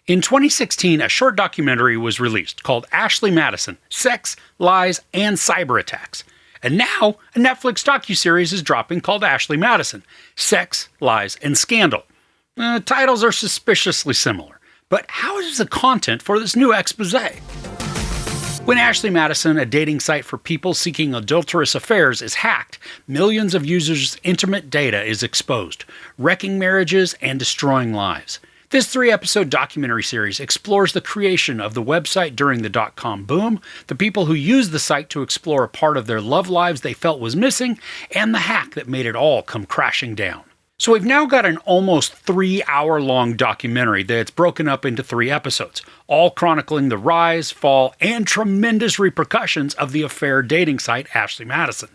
In 2016, a short documentary was released called Ashley Madison: Sex, Lies, and Cyber Attacks. And now, a Netflix docuseries is dropping called Ashley Madison: Sex, Lies, and Scandal. Titles are suspiciously similar, but how is the content for this new expose? When Ashley Madison, a dating site for people seeking adulterous affairs, is hacked, millions of users' intimate data is exposed, wrecking marriages and destroying lives. This 3-episode documentary series explores the creation of the website during the dot-com boom, the people who used the site to explore a part of their love lives they felt was missing, and the hack that made it all come crashing down. So we've now got an almost 3-hour-long documentary that's broken up into 3 episodes, all chronicling the rise, fall, and tremendous repercussions of the affair dating site Ashley Madison.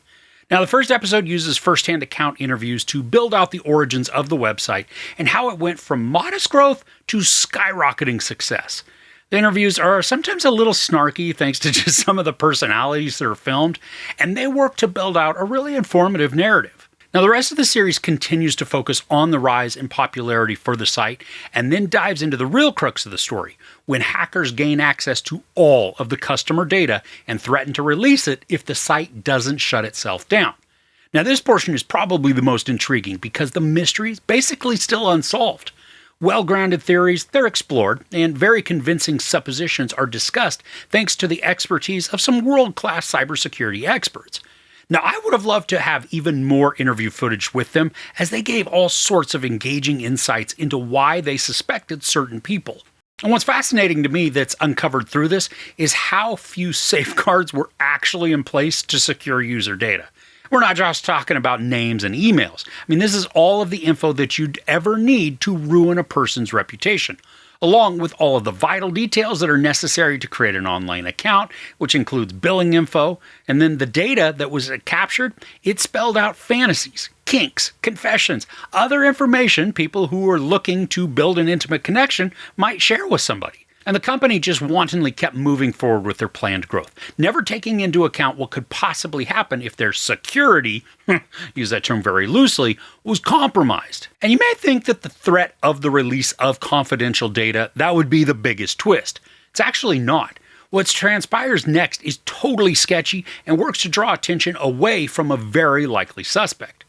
Now, the first episode uses first-hand account interviews to build out the origins of the website and how it went from modest growth to skyrocketing success. The interviews are sometimes a little snarky thanks to just some of the personalities that are filmed, and they work to build out a really informative narrative. Now, the rest of the series continues to focus on the rise in popularity for the site and then dives into the real crux of the story, when hackers gain access to all of the customer data and threaten to release it if the site doesn't shut itself down. Now, this portion is probably the most intriguing because the mystery is basically still unsolved. Well-grounded theories, they're explored, and very convincing suppositions are discussed thanks to the expertise of some world-class cybersecurity experts. Now, I would have loved to have even more interview footage with them, as they gave all sorts of engaging insights into why they suspected certain people. And what's fascinating to me that's uncovered through this is how few safeguards were actually in place to secure user data. We're not just talking about names and emails. I mean, this is all of the info that you'd ever need to ruin a person's reputation, along with all of the vital details that are necessary to create an online account, which includes billing info, and then the data that was captured, it spelled out fantasies, kinks, confessions, other information people who are looking to build an intimate connection might share with somebody. And the company just wantonly kept moving forward with their planned growth, never taking into account what could possibly happen if their security, use that term very loosely, was compromised. And you may think that the threat of the release of confidential data, that would be the biggest twist. It's actually not. What transpires next is totally sketchy and works to draw attention away from a very likely suspect.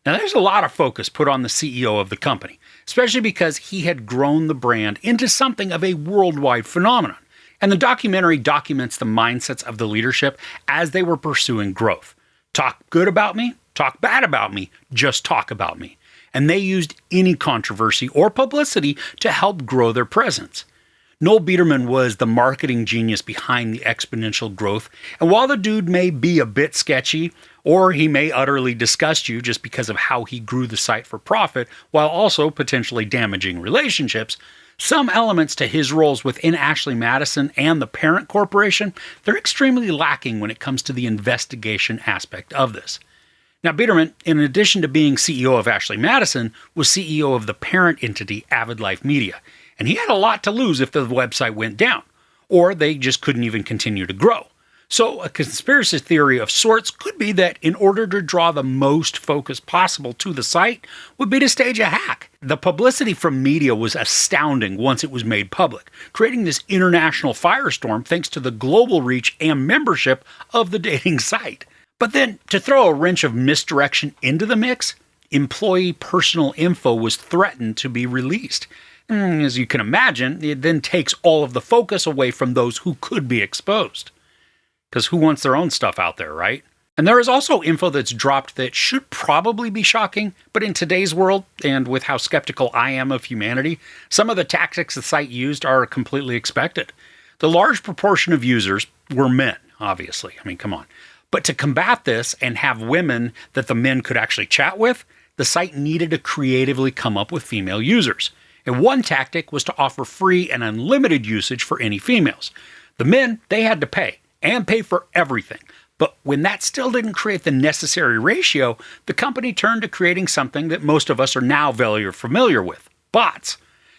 Now, there's a lot of focus put on the CEO of the company, especially because he had grown the brand into something of a worldwide phenomenon. And the documentary documents the mindsets of the leadership as they were pursuing growth. Talk good about me, talk bad about me, just talk about me. And they used any controversy or publicity to help grow their presence. Noel Biederman was the marketing genius behind the exponential growth, and while the dude may be a bit sketchy, or he may utterly disgust you just because of how he grew the site for profit while also potentially damaging relationships, some elements to his roles within Ashley Madison and the parent corporation, they're extremely lacking when it comes to the investigation aspect of this. Now, Biederman, in addition to being CEO of Ashley Madison, was CEO of the parent entity Avid Life Media, and he had a lot to lose if the website went down, or they just couldn't even continue to grow. So a conspiracy theory of sorts could be that in order to draw the most focus possible to the site would be to stage a hack. The publicity from media was astounding once it was made public, creating this international firestorm thanks to the global reach and membership of the dating site. But then, to throw a wrench of misdirection into the mix, employee personal info was threatened to be released. As you can imagine, it then takes all of the focus away from those who could be exposed. Because who wants their own stuff out there, right? And there is also info that's dropped that should probably be shocking, but in today's world, and with how skeptical I am of humanity, some of the tactics the site used are completely expected. The large proportion of users were men, obviously. I mean, come on. But to combat this and have women that the men could actually chat with, the site needed to creatively come up with female users. And one tactic was to offer free and unlimited usage for any females. The men, they had to pay, and pay for everything. But when that still didn't create the necessary ratio, the company turned to creating something that most of us are now very familiar with: bots.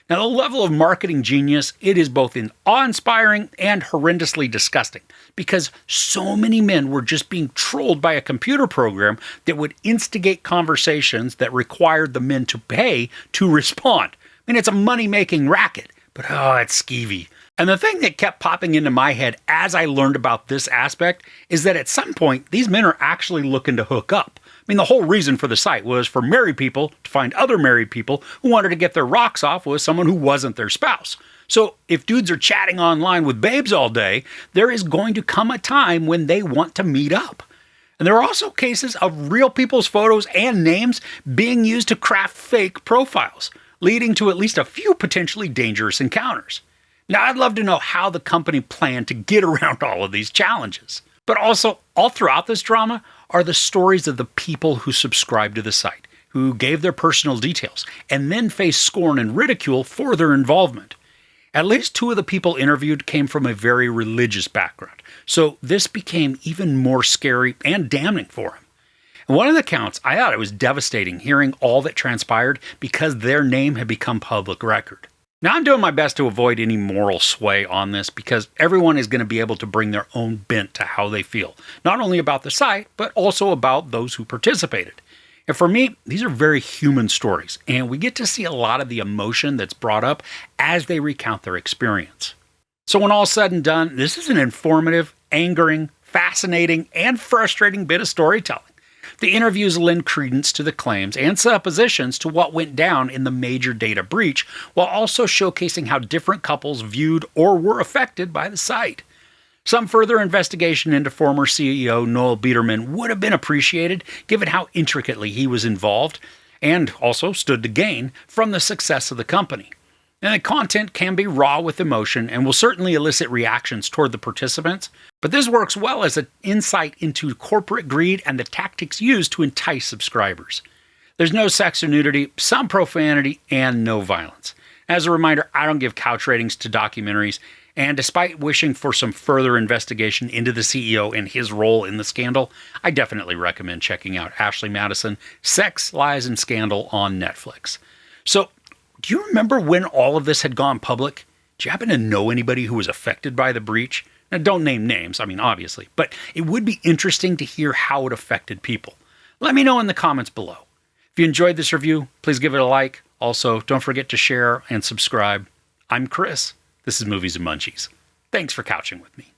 Now, the level of marketing genius, it is both awe-inspiring and horrendously disgusting, because so many men were just being trolled by a computer program that would instigate conversations that required the men to pay to respond. I mean, it's a money-making racket, but it's skeevy. And the thing that kept popping into my head as I learned about this aspect is that at some point, these men are actually looking to hook up. I mean, the whole reason for the site was for married people to find other married people who wanted to get their rocks off with someone who wasn't their spouse. So if dudes are chatting online with babes all day, there is going to come a time when they want to meet up. And there are also cases of real people's photos and names being used to craft fake profiles, leading to at least a few potentially dangerous encounters. Now, I'd love to know how the company planned to get around all of these challenges. But also, all throughout this drama are the stories of the people who subscribed to the site, who gave their personal details, and then faced scorn and ridicule for their involvement. At least 2 of the people interviewed came from a very religious background, so this became even more scary and damning for him. And one of the accounts, I thought it was devastating hearing all that transpired because their name had become public record. Now, I'm doing my best to avoid any moral sway on this because everyone is going to be able to bring their own bent to how they feel, not only about the site, but also about those who participated. And for me, these are very human stories, and we get to see a lot of the emotion that's brought up as they recount their experience. So when all's said and done, this is an informative, angering, fascinating, and frustrating bit of storytelling. The interviews lend credence to the claims and suppositions to what went down in the major data breach, while also showcasing how different couples viewed or were affected by the site. Some further investigation into former CEO Noel Biederman would have been appreciated, given how intricately he was involved, and also stood to gain from the success of the company. And the content can be raw with emotion and will certainly elicit reactions toward the participants, but this works well as an insight into corporate greed and the tactics used to entice subscribers. There's no sex or nudity, some profanity, and no violence. As a reminder, I don't give couch ratings to documentaries, and despite wishing for some further investigation into the CEO and his role in the scandal, I definitely recommend checking out Ashley Madison, Sex, Lies, and Scandal on Netflix. So, do you remember when all of this had gone public? Do you happen to know anybody who was affected by the breach? Now, don't name names, obviously, but it would be interesting to hear how it affected people. Let me know in the comments below. If you enjoyed this review, please give it a like. Also, don't forget to share and subscribe. I'm Chris. This is Movies and Munchies. Thanks for couching with me.